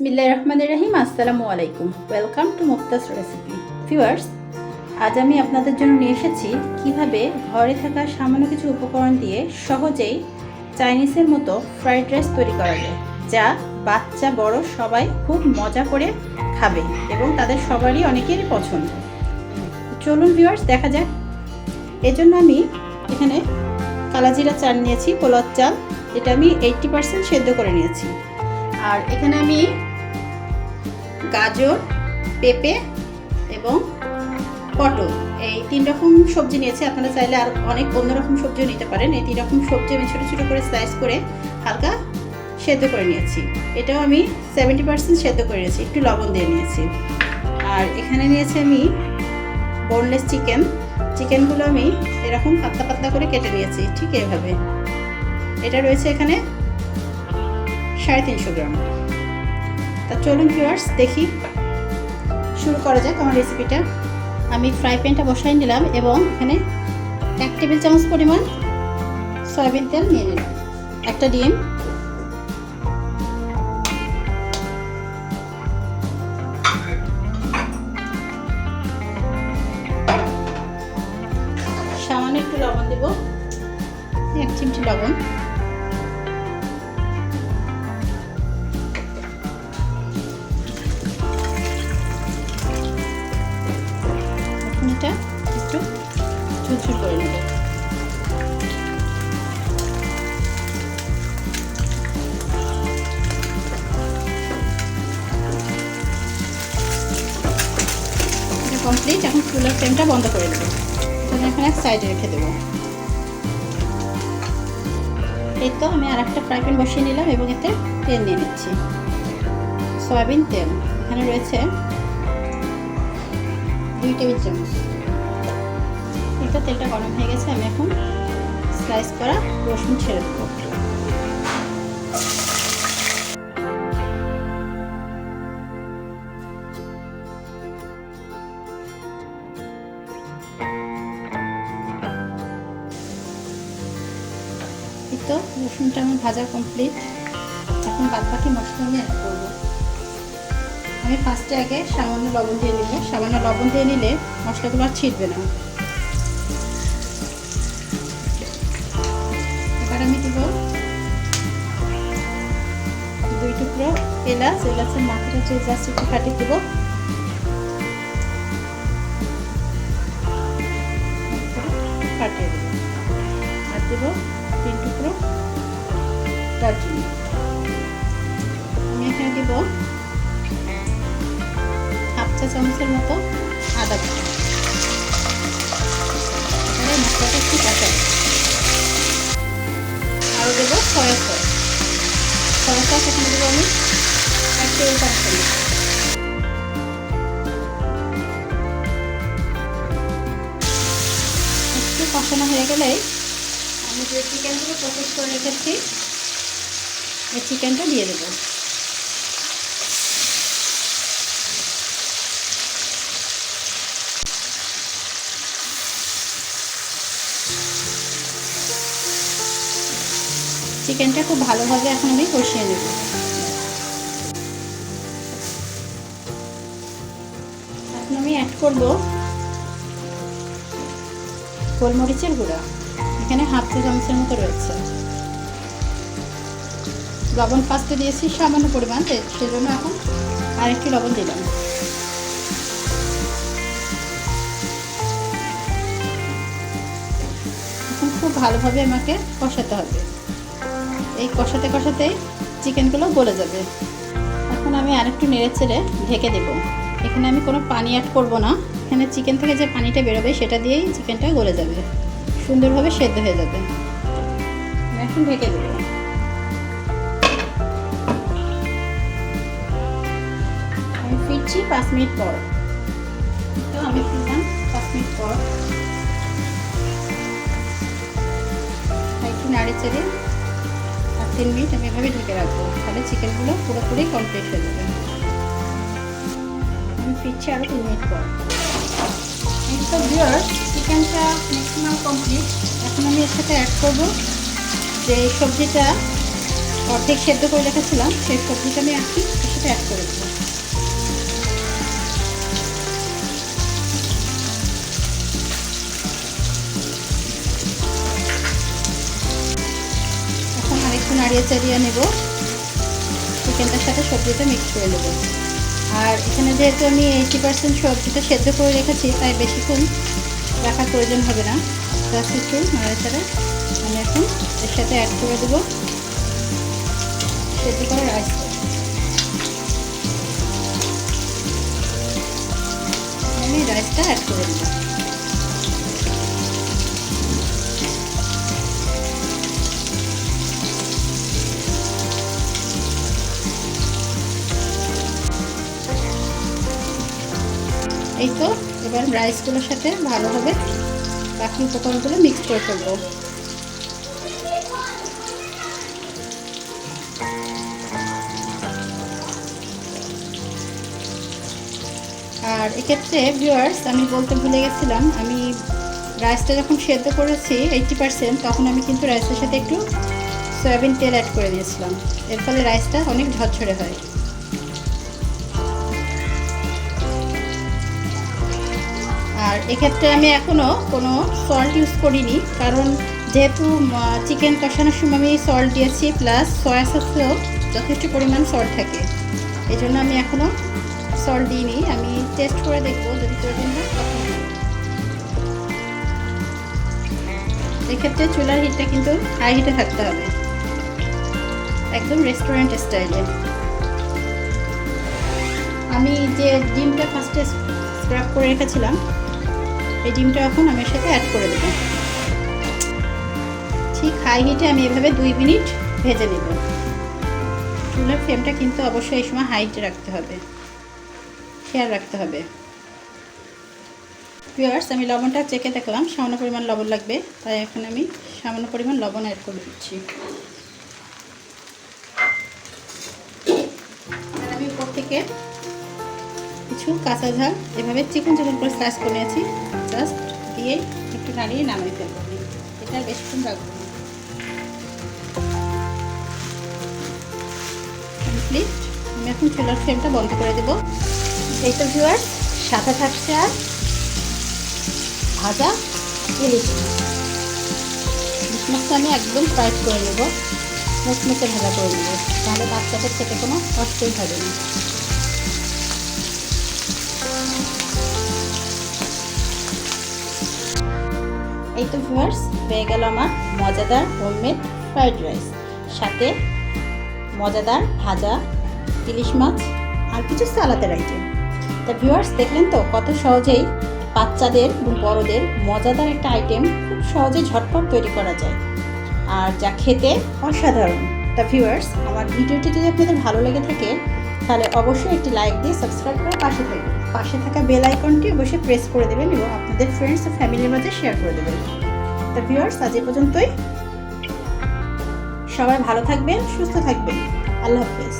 বিসমিল্লাহির রহমানির রহিম। আসসালামু আলাইকুম। Welcome to Mukta's recipe. Viewers, আজ আমি আপনাদের জন্য নিয়ে এসেছি কিভাবে ঘরে থাকা সামান্য কিছু উপকরণ দিয়ে সহজেই চাইনিজের মতো ফ্রাইড রাইস তৈরি করা যায়, যা বাচ্চা বড় সবাই খুব মজা করে খাবে এবং তাদের সবারই অনেকেরই পছন্দ। চলুন ভিউয়ার্স, দেখা যাক। এজন্য আমি এখানে কালাজিরা চাল নিয়েছি, পোলাও চাল, যেটা আমি 80% সেদ্ধ করে নিয়েছি। আর এখানে আমি গাজর, পেঁপে এবং পটল, এই 3 রকম সবজি নিয়েছি। আপনারা চাইলে আর অনেক অন্যরকম সবজিও নিতে পারেন। এই 3 রকম সবজি আমি ছোটো ছোটো করে স্লাইস করে হালকা সেদ্ধ করে নিয়েছি। এটাও আমি 70% সেদ্ধ করে নিয়েছি, একটু লবণ দিয়ে নিয়েছি। আর এখানে নিয়েছি আমি বোনলেস চিকেন। চিকেনগুলো আমি এরকম পাতলা পাতলা করে কেটে নিয়েছি, ঠিক এভাবে। এটা রয়েছে এখানে 350 গ্রাম। তা চলুন ভিউয়ার্স, দেখি শুরু করা যাক আমার রেসিপিটা। আমি ফ্রাই প্যানটা বসাই নিলাম এবং এখানে 1 টেবিল চামচ পরিমাণ সয়াবিন তেল নিয়ে নিলাম, একটা ডিম, সামান্য একটু লবণ দেব, 1 চিমটি লবণ, এটা একটু ঝুরঝুর করে নেব। এটা কমপ্লিট। এখন চুলার ফ্লেমটা বন্ধ করে দেবো। এখানে এক সাইডে রেখে দেবো। এই তো আমি আর একটা ফ্রাই প্যান বসিয়ে নিলাম এবং এতে তেল নিয়ে নিচ্ছি, সয়াবিন তেল। এখানে রয়েছে 2 টেবিল চামচ। এটা তেলটা গরম হয়ে গেছে। আমি এখন স্লাইস করা রসুন ছেড়ে দেবো। এই তো রসুনটা আমার ভাজা কমপ্লিট। এখন বাদবাকি মশলা আমি অ্যাড করবো। আমি ফার্স্টে আগে সামান্য লবণ দিয়ে নিব। সামান্য লবণ দিয়ে নিলে মশলাগুলো আর ছিটবে না। এবার আমি দিব 2 টুকরো এলাচ। এলাচের মাথাটা যে জাস্ট একটু কাটিয়ে দেবো। কাটিয়ে দেবো। আর দেবো 3 টুকরো দারচিনি। আমি এখানে দিব 1/2 চা চামচের মতো আদা বাটা। এবারে মশলাটা একটু কষাই। আরও দেবো সয়া সস। সয়া সস এখানে দেবো আমি 1 টেবিল চামচ। একটু কষানো হয়ে গেলেই আমি যে চিকেনগুলো প্রসেস করে রেখেছি এই চিকেনটা দিয়ে দেবো। চিকেনটা খুব ভালোভাবে এখন আমি কষিয়ে নেব। এখন আমি অ্যাড করব গোলমরিচের গুঁড়া। এখানে 1/2 চা চামচের মতো রয়েছে। লবণ ফার্স্টে দিয়েছি সামান্য পরিমাণ, সেজন্য এখন আর একটু লবণ দিলাম। এখন খুব ভালোভাবে আমাকে কষাতে হবে। এই কষাতে কষাতেই চিকেনগুলো গলে যাবে। এখন আমি আরেকটু নেড়ে চেড়ে ঢেকে দেব। এখানে আমি কোনো পানি অ্যাড করব না। এখানে চিকেন থেকে যে পানিটা বেরোবে সেটা দিয়েই চিকেনটা গলে যাবে, সুন্দরভাবে সেদ্ধ হয়ে যাবে। এখন ঢেকে দেব। আমি ফিরছি 5 মিনিট পর। তো আমি ফিরলাম 5 মিনিট পর। একটু নাড়ে চেড়ে 3 মিনিট আমি এভাবে ঢেকে রাখবো, তাহলে চিকেনগুলো পুরোপুরি কমপ্লিট হয়ে যাবে। আমি ফিরছি আরও 3 মিনিট পর। এই তো ভিউয়ার্স, চিকেনটা ম্যাক্সিমাম কমপ্লিট। এখন আমি এর সাথে অ্যাড করবো যে সবজিটা অর্ধেক সেদ্ধ করে রেখেছিলাম, সেই সবজিটা আমি এর সাথে অ্যাড করে চাড়িয়ে নেব, চিকেনটার সাথে সবজিটা মিক্স করে নেব। আর এখানে যেহেতু আমি 80% সবজিটা সেদ্ধ করে রেখেছি, তাই বেশিক্ষণ রাখার প্রয়োজন হবে না। জাস্ট একটু নাড়াচাড়া আমি এখন এর সাথে অ্যাড করে দেবো সেদ্ধ করা রাইসটা। আমি রাইসটা অ্যাড করে দেবো। এই তো এবার রাইসগুলোর সাথে ভালোভাবে বাকি উপকরণগুলো মিক্স করে ফেলবো। আর এক্ষেত্রে ভিউয়ার্স আমি বলতে ভুলে গেছিলাম, আমি রাইসটা যখন সেদ্ধ করেছি 80%, তখন আমি কিন্তু রাইসের সাথে একটু সয়াবিন তেল অ্যাড করে দিয়েছিলাম। এর ফলে রাইসটা অনেক ঝরঝরে হয়। আর এক্ষেত্রে আমি এখনও কোনো সল্ট ইউজ করিনি, কারণ যেহেতু চিকেন কষানোর সময় আমি সল্ট দিয়েছি, প্লাস সয়া সসেও যথেষ্ট পরিমাণ সল্ট থাকে। এই জন্য আমি এখনও সল্ট দিইনি। আমি টেস্ট করে দেখবো, যদি প্রয়োজন হয় তখন। এক্ষেত্রে চুলার হিটটা কিন্তু হাই হিটে থাকতে হবে, একদম রেস্টুরেন্ট স্টাইলে। আমি যে ডিমটা ফার্স্টে স্ক্রাব করে রেখেছিলাম, এই ডিমটা এখন আমি এর সাথে অ্যাড করে দেবো। ঠিক হাই হিটে আমি এভাবে 2 মিনিট ভেজে নেব। চুলার ফ্লেমটা কিন্তু অবশ্যই এই সময় হাইটে রাখতে হবে, খেয়াল রাখতে হবে। ভিউয়ার্স, আমি লবণটা চেখে দেখলাম, সামান্য পরিমাণ লবণ লাগবে, তাই এখন আমি সামান্য পরিমাণ লবণ অ্যাড করে দিচ্ছি। আর আমি উপর থেকে কিছু কাঁচা ঝাল এভাবে চিকন চিকন করে স্লাইস করে নিয়েছি, জাস্ট দিয়ে একটু নাড়িয়ে নামিয়ে ফেলবো। এটা বেশিক্ষণ রাখবো না। কমপ্লিট। আমি এখন চুলার ফ্লেমটা বন্ধ করে দেবো। এই তো ভিউয়ার্স, সাথে থাকছে আর ভাজা ইলিশ মাছটা আমি একদম ফ্রাই করে নেবো, মুচমুচে ভাজা করে নেবো, তাহলে বাচ্চাদের খেতে কোনো কষ্টই হবে না। এই তো ভিউয়ার্স, হয়ে গেল আমার মজাদার হোমমেড ফ্রাইড রাইস, সাথে মজাদার ভাজা ইলিশ মাছ আর কিছু সালাদের আইটেম। তা ভিউয়ার্স, দেখলেন তো কত সহজেই বাচ্চাদের এবং বড়দের মজাদার একটা আইটেম খুব সহজে ঝটপট তৈরি করা যায়, আর যা খেতে অসাধারণ। তা ভিউয়ার্স, আমার ভিডিওটি যদি আপনাদের ভালো লেগে থাকে, তাহলে অবশ্যই একটি লাইক দিয়ে সাবস্ক্রাইব করে পাশে থাকবেন। পাশে থাকা বেল আইকনটি অবশ্যই প্রেস করে দেবেন এবং আপনাদের ফ্রেন্ডস ও ফ্যামিলির মাঝে শেয়ার করে দেবেন। তা ভিউয়ার্স, আজ এ পর্যন্তই। সবাই ভালো থাকবেন, সুস্থ থাকবেন। আল্লাহ হাফেজ।